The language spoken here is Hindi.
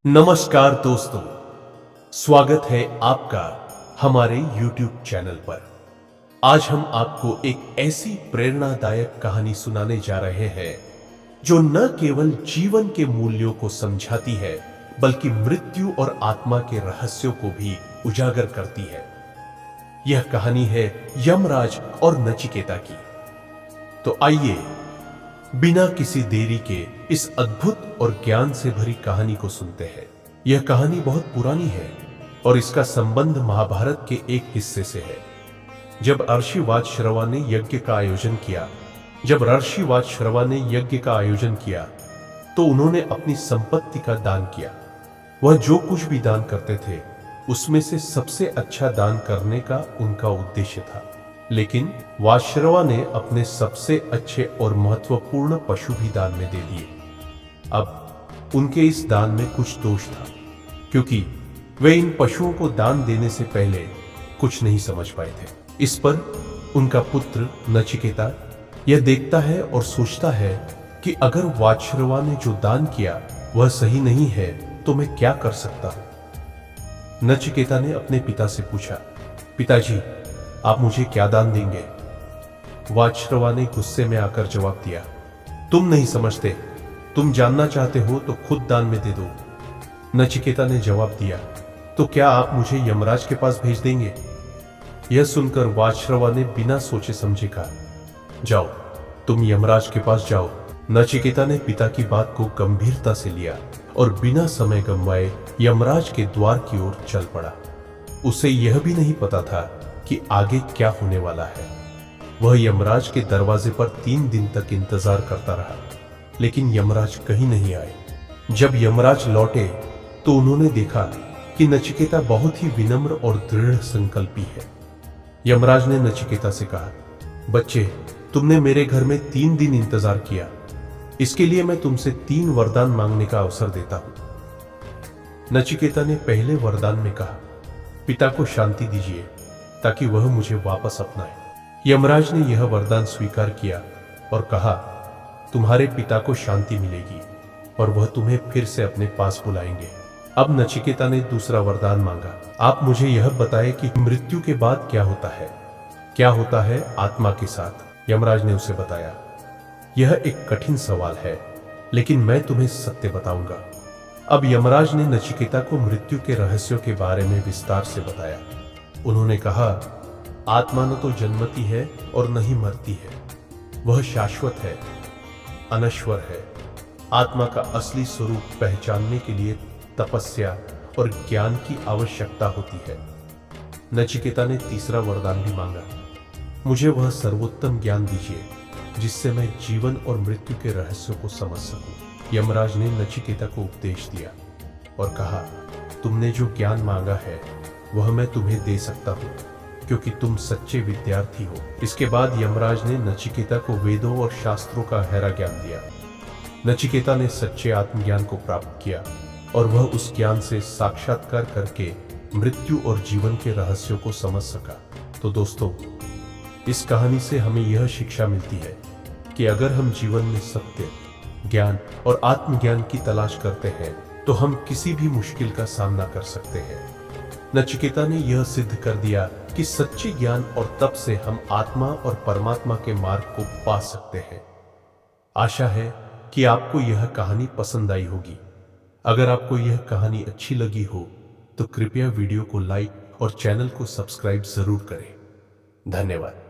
नमस्कार दोस्तों, स्वागत है आपका हमारे YouTube चैनल पर। आज हम आपको एक ऐसी प्रेरणादायक कहानी सुनाने जा रहे हैं जो न केवल जीवन के मूल्यों को समझाती है बल्कि मृत्यु और आत्मा के रहस्यों को भी उजागर करती है। यह कहानी है यमराज और नचिकेता की। तो आइए बिना किसी देरी के इस अद्भुत और ज्ञान से भरी कहानी को सुनते हैं। यह कहानी बहुत पुरानी है और इसका संबंध महाभारत के एक हिस्से से है। जब ऋषि वाजश्रवा ने यज्ञ का आयोजन किया तो उन्होंने अपनी संपत्ति का दान किया। वह जो कुछ भी दान करते थे उसमें से सबसे अच्छा दान करने का उनका उद्देश्य था। लेकिन वाजश्रवा ने अपने सबसे अच्छे और महत्वपूर्ण पशु भी दान में दे दिए। अब उनके इस दान में कुछ दोष था, क्योंकि वे इन पशुओं को दान देने से पहले कुछ नहीं समझ पाए थे। इस पर उनका पुत्र नचिकेता यह देखता है और सोचता है कि अगर वाजश्रवा ने जो दान किया वह सही नहीं है तो मैं क्या कर सकता हूं। नचिकेता ने अपने पिता से पूछा, पिताजी आप मुझे क्या दान देंगे? वाजश्रवा ने गुस्से में आकर जवाब दिया, तुम नहीं समझते, तुम जानना चाहते हो तो खुद दान में दे दो। नचिकेता ने जवाब दिया, तो क्या आप मुझे यमराज के पास भेज देंगे? यह सुनकर वाजश्रवा ने बिना सोचे समझे कहा, जाओ तुम यमराज के पास जाओ। नचिकेता ने पिता की बात को गंभीरता से लिया और बिना समय गंवाए यमराज के द्वार की ओर चल पड़ा। उसे यह भी नहीं पता था कि आगे क्या होने वाला है। वह यमराज के दरवाजे पर 3 दिन तक इंतजार करता रहा, लेकिन यमराज कहीं नहीं आए। जब यमराज लौटे तो उन्होंने देखा कि नचिकेता बहुत ही विनम्र और दृढ़ संकल्पी है। यमराज ने नचिकेता से कहा, बच्चे तुमने मेरे घर में 3 दिन इंतजार किया, इसके लिए मैं तुमसे 3 वरदान मांगने का अवसर देता हूं। नचिकेता ने पहले वरदान में कहा, पिता को शांति दीजिए ताकि वह मुझे वापस अपनाए। यमराज ने यह वरदान स्वीकार किया और कहा, तुम्हारे पिता को शांति मिलेगी और वह तुम्हें फिर से अपने पास बुलाएंगे। अब नचिकेता ने दूसरा वरदान मांगा, आप मुझे यह बताएं कि मृत्यु के बाद क्या होता है आत्मा के साथ। यमराज ने उसे बताया, यह एक कठिन सवाल है, लेकिन मैं तुम्हें सत्य बताऊंगा। अब यमराज ने नचिकेता को मृत्यु के रहस्यों के बारे में विस्तार से बताया। उन्होंने कहा, आत्मा न तो जन्मती है और न ही मरती है, वह शाश्वत है, अनश्वर है। आत्मा का असली स्वरूप पहचानने के लिए तपस्या और ज्ञान की आवश्यकता होती है। नचिकेता ने तीसरा वरदान भी मांगा, मुझे वह सर्वोत्तम ज्ञान दीजिए जिससे मैं जीवन और मृत्यु के रहस्यों को समझ सकूं। यमराज ने नचिकेता को उपदेश दिया और कहा, तुमने जो ज्ञान मांगा है वह मैं तुम्हें दे सकता हूं, क्योंकि तुम सच्चे विद्यार्थी हो। इसके बाद यमराज ने नचिकेता को वेदों और शास्त्रों का गहरा ज्ञान दिया। नचिकेता ने सच्चे आत्मज्ञान को प्राप्त किया और वह उस ज्ञान से साक्षात्कार करके मृत्यु और जीवन के रहस्यों को समझ सका। तो दोस्तों, इस कहानी से हमें यह शिक्षा मिलती है कि अगर हम जीवन में सत्य, ज्ञान और आत्मज्ञान की तलाश करते हैं तो हम किसी भी मुश्किल का सामना कर सकते हैं। नचिकेता ने यह सिद्ध कर दिया कि सच्चे ज्ञान और तप से हम आत्मा और परमात्मा के मार्ग को पा सकते हैं। आशा है कि आपको यह कहानी पसंद आई होगी। अगर आपको यह कहानी अच्छी लगी हो तो कृपया वीडियो को लाइक और चैनल को सब्सक्राइब जरूर करें। धन्यवाद।